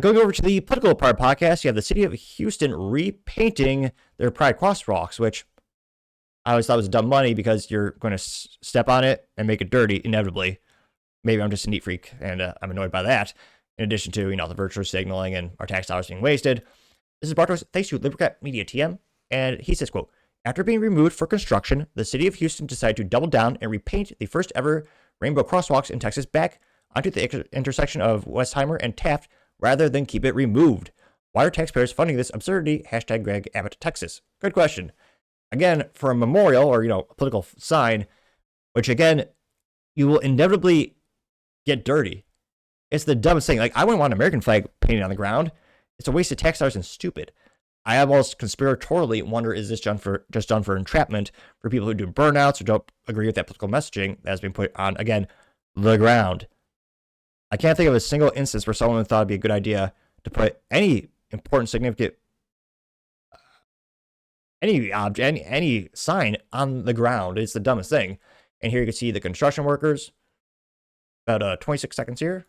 Going over to the political part podcast, you have the city of Houston repainting their pride crosswalks, which I always thought was dumb money because you're going to step on it and make it dirty inevitably. Maybe I'm just a neat freak and I'm annoyed by that. In addition to, the virtual signaling and our tax dollars being wasted. This is brought to us thanks to Libercat Media TM. And he says, quote, after being removed for construction, the city of Houston decided to double down and repaint the first ever rainbow crosswalks in Texas back onto the intersection of Westheimer and Taft rather than keep it removed. Why are taxpayers funding this absurdity? Hashtag Greg Abbott, Texas. Good question. Again, for a memorial or, a political sign, which again, you will inevitably get dirty. It's the dumbest thing. Like, I wouldn't want an American flag painted on the ground. It's a waste of tax dollars and stupid. I almost conspiratorially wonder, is this just done for entrapment for people who do burnouts or don't agree with that political messaging that has been put on, again, the ground. I can't think of a single instance where someone thought it'd be a good idea to put any important, significant, any object, any sign on the ground. It's the dumbest thing. And here you can see the construction workers. About 26 seconds here.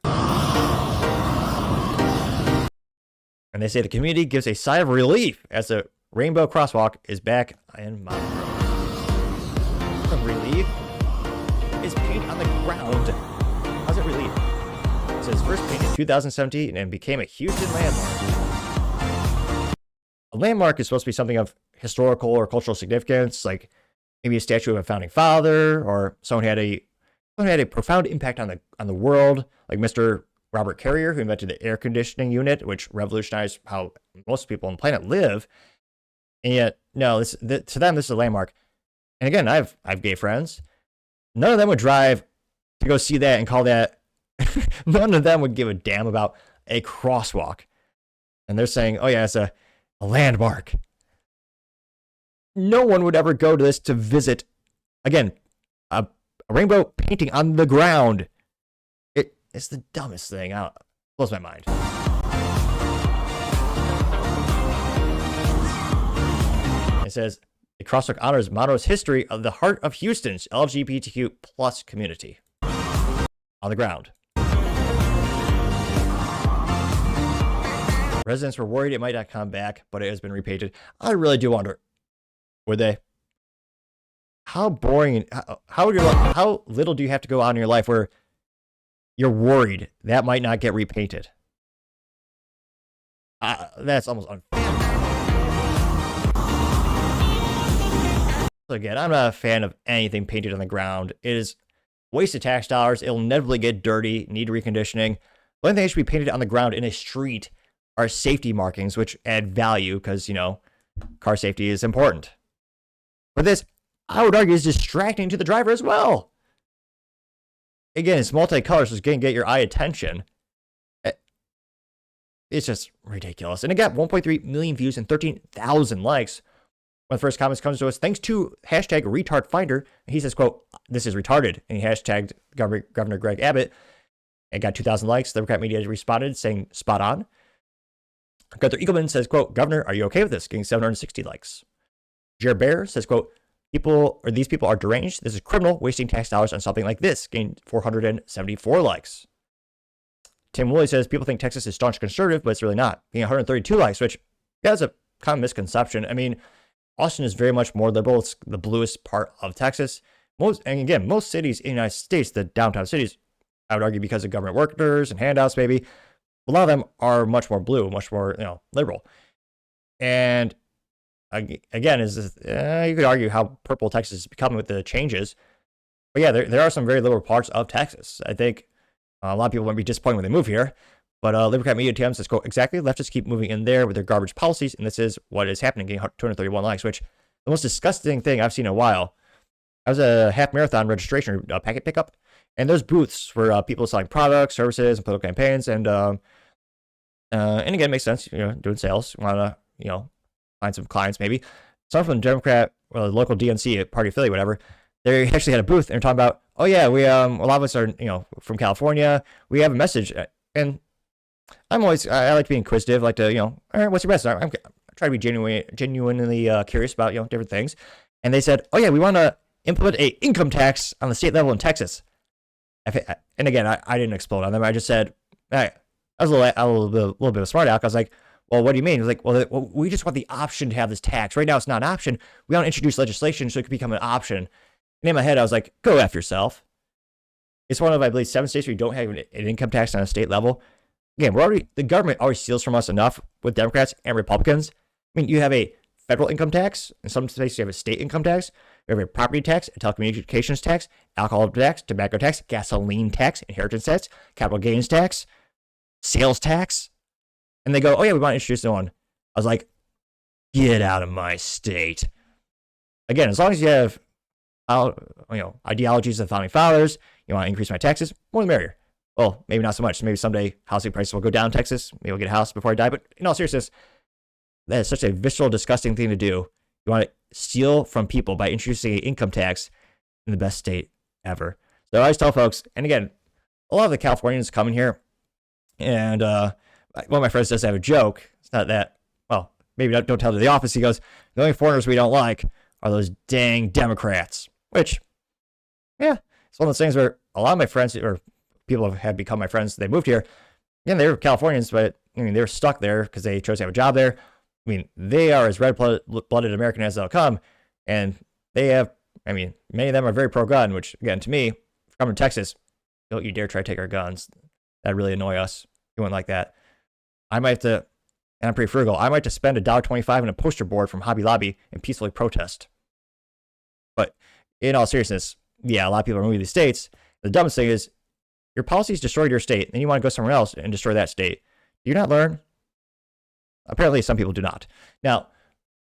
And they say the community gives a sigh of relief as the rainbow crosswalk is back in Monroe. Relief is paint on the ground. How's it relief? It says first painted in 2017 and became a Houston landmark. A landmark is supposed to be something of historical or cultural significance, like maybe a statue of a founding father, or someone had a profound impact on the world, like Mr. Robert Carrier, who invented the air conditioning unit, which revolutionized how most people on the planet live. And yet, no, to them, this is a landmark. And again, I've gay friends. None of them would drive to go see that and call that. None of them would give a damn about a crosswalk. And they're saying, oh yeah, it's a landmark. No one would ever go to this to visit, again, a rainbow painting on the ground. It's the dumbest thing. It blows my mind. It says, the crosswalk honors Monroe's history of the heart of Houston's LGBTQ plus community. On the ground. Residents were worried it might not come back, but it has been repainted. I really do wonder, would they? How boring, how little do you have to go on in your life where you're worried that might not get repainted? That's almost unfair. So again, I'm not a fan of anything painted on the ground. It is a waste of tax dollars. It'll inevitably get dirty, need reconditioning. The only thing that should be painted on the ground in a street are safety markings, which add value because, car safety is important. For this, I would argue, is distracting to the driver as well. Again, it's multicolor, so it's going to get your eye attention. It's just ridiculous. And it got 1.3 million views and 13,000 likes. One of the first comments comes to us, thanks to hashtag retardfinder. And he says, quote, this is retarded. And he hashtagged Governor Greg Abbott. It got 2,000 likes. The Democrat media responded saying, spot on. Gunther Eagleman says, quote, Governor, are you okay with this? Getting 760 likes. Jared Bear says, quote, these people are deranged. This is criminal, wasting tax dollars on something like this. Gained 474 likes. Tim Woolley says, people think Texas is staunch conservative, but it's really not. Getting 132 likes, which is a common misconception. I mean, Austin is very much more liberal. It's the bluest part of Texas. Most cities in the United States, the downtown cities, I would argue because of government workers and handouts, maybe, a lot of them are much more blue, much more, liberal. And again, you could argue how purple Texas is becoming with the changes. But yeah, there are some very liberal parts of Texas. I think a lot of people might be disappointed when they move here. But Libercat Media TM says, quote, exactly, leftists keep moving in there with their garbage policies, and this is what is happening, getting 231 likes, which the most disgusting thing I've seen in a while. I was a half marathon registration packet pickup, and there's booths for people selling products, services, and political campaigns, and again, it makes sense, doing sales. You want to, find some clients maybe. Someone from the Democrat, or the local DNC party affiliate, whatever, they actually had a booth and they're talking about, oh yeah, we a lot of us are from California. We have a message, and I like to be inquisitive, like to all right, what's your message? I'm trying to be genuinely curious about different things. And they said, oh yeah, we want to implement a income tax on the state level in Texas. And again, I didn't explode on them. I just said, hey, I was a little bit of a smart aleck. I was like, well, what do you mean? He was like, well, we just want the option to have this tax. Right now, it's not an option. We want to introduce legislation so it could become an option. And in my head, I was like, go F yourself. It's one of, I believe, 7 states where you don't have an income tax on a state level. Again, the government already steals from us enough with Democrats and Republicans. I mean, you have a federal income tax. In some states, you have a state income tax. You have a property tax, a telecommunications tax, alcohol tax, tobacco tax, gasoline tax, inheritance tax, capital gains tax, sales tax. And they go, oh, yeah, we want to introduce one. I was like, get out of my state. Again, as long as you have ideologies of the founding fathers, you want to increase my taxes, more the merrier. Well, maybe not so much. Maybe someday housing prices will go down in Texas. Maybe we'll get a house before I die. But in all seriousness, that is such a visceral, disgusting thing to do. You want to steal from people by introducing an income tax in the best state ever. So I always tell folks, and again, a lot of the Californians come in here, and one of my friends does have a joke. It's not that, well, maybe don't tell to the office. He goes, the only foreigners we don't like are those dang Democrats. Which, yeah, it's one of those things where a lot of my friends, or people have become my friends, they moved here. Yeah, they were Californians, but I mean, they were stuck there because they chose to have a job there. I mean, they are as red-blooded American as they'll come. And they have, I mean, many of them are very pro-gun, which, again, to me, if I'm in Texas, don't you dare try to take our guns. That'd really annoy us. You wouldn't like that. I might have to, and I'm pretty frugal, I might have to spend $1.25 on a poster board from Hobby Lobby and peacefully protest. But in all seriousness, yeah, a lot of people are moving to the states. The dumbest thing is, your policies destroyed your state, and you want to go somewhere else and destroy that state. Do you not learn? Apparently, some people do not. Now,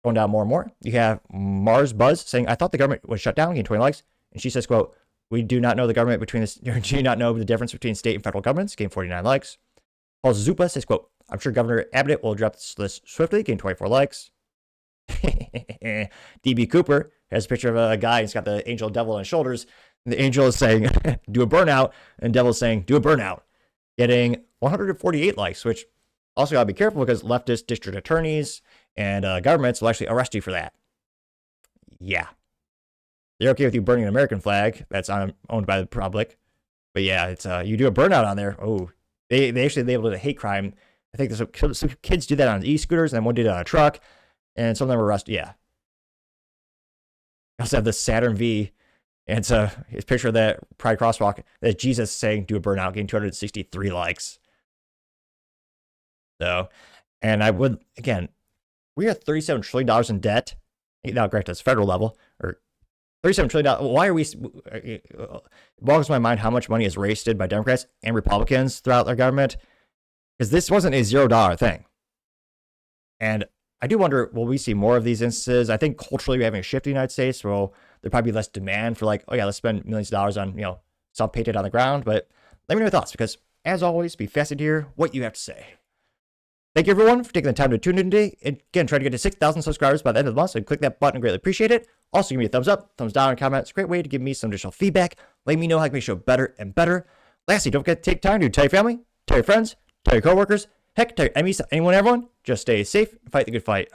going down more and more, you have Mars Buzz saying, I thought the government was shut down, gained 20 likes. And she says, quote, we do not know the government between this, do not know the difference between state and federal governments, gained 49 likes. Paul Zupa says, quote, I'm sure Governor Abbott will drop this list swiftly, gained 24 likes. DB Cooper has a picture of a guy, he's got the angel devil on his shoulders. And the angel is saying, do a burnout, and devil is saying, do a burnout. Getting 148 likes, which also got to be careful because leftist district attorneys and governments will actually arrest you for that. Yeah. They're okay with you burning an American flag that's owned by the public. But yeah, it's you do a burnout on there. Oh, they actually labeled it a hate crime. I think there's some kids do that on e-scooters, and then one did it on a truck, and some of them were arrested. Yeah. I also have the Saturn V, and it's a picture of that Pride crosswalk that Jesus saying, do a burnout, getting 263 likes. So, and I would, again, we are $37 trillion in debt. Now, granted, it's federal level, or $37 trillion. Why are we, it boggles my mind how much money is wasted by Democrats and Republicans throughout their government, because this wasn't a $0 thing. And I do wonder, will we see more of these instances? I think culturally we're having a shift in the United States. Well, there'll probably be less demand for like, oh yeah, let's spend millions of dollars on, stuff painted on the ground. But let me know your thoughts, because as always, be fascinated to hear what you have to say. Thank you, everyone, for taking the time to tune in today. And again, try to get to 6,000 subscribers by the end of the month. So click that button. I greatly appreciate it. Also, give me a thumbs up, thumbs down, and comment. It's a great way to give me some additional feedback. Let me know how I can make the show better and better. Lastly, don't forget to take time to tell your family, tell your friends, tell your coworkers, heck, tell your enemies, anyone, everyone. Just stay safe and fight the good fight.